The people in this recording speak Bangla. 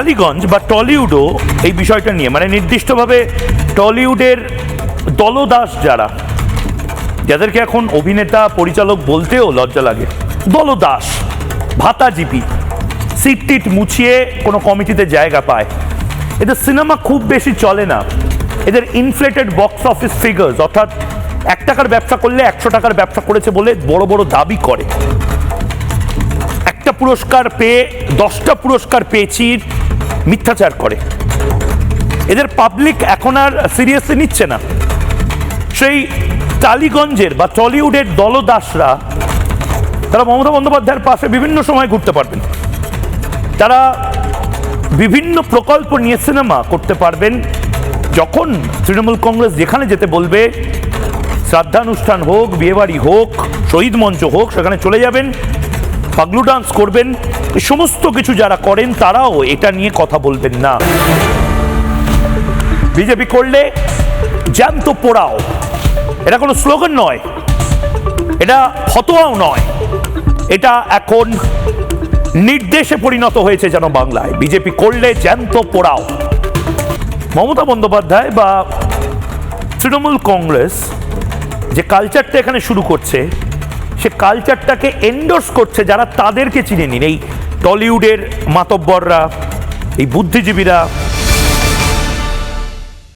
টালিগঞ্জ বা টলিউডও এই বিষয়টা নিয়ে, মানে নির্দিষ্টভাবে টলিউডের দলদাস যাদেরকে এখন অভিনেতা পরিচালক বলতেও লজ্জা লাগে, দলদাস, ভাতাজীবী, সিট টিট মুছিয়ে কোনো কমিটিতে জায়গা পায়, এদের সিনেমা খুব বেশি চলে না। এদের ইনফ্লেটেড বক্স অফিস ফিগার্স, অর্থাৎ 1 টাকার ব্যবসা করলে 100 টাকার ব্যবসা করেছে বলে বড় বড় দাবি করে। একটা পুরস্কার পেয়ে 10টা পুরস্কার পেয়েছি মিথ্যাচার করে। এদের পাবলিক এখন আর সিরিয়াসলি নিচ্ছে না। সেই টালিগঞ্জের বা টলিউডের দলদাসরা তারা মমতা বন্দ্যোপাধ্যায়ের পাশে বিভিন্ন সময় ঘুরতে পারবেন, তারা বিভিন্ন প্রকল্প নিয়ে সিনেমা করতে পারবেন। যখন তৃণমূল কংগ্রেস যেখানে যেতে বলবে, শ্রাদ্ধানুষ্ঠান হোক, বিয়েবাড়ি হোক, শহীদ মঞ্চ হোক, সেখানে চলে যাবেন, পাগলু ডান্স করবেন। এই সমস্ত কিছু যারা করেন তারাও এটা নিয়ে কথা বলবেন না। বিজেপি করলে জ্যান্ত পোড়াও, এটা কোনো স্লোগান নয়, এটা ফতোয়াও নয়, এটা এখন নির্দেশে পরিণত হয়েছে যেন বাংলায়। বিজেপি করলে জ্যান্ত পোড়াও। মমতা বন্দ্যোপাধ্যায় বা তৃণমূল কংগ্রেস যে কালচারটা এখানে শুরু করছে, সে কালচারটাকে এন্ডোর্স করছে যারা তাদেরকে চিনে নিন, এই টলিউডের মাতব্বররা, এই বুদ্ধিজীবীরা,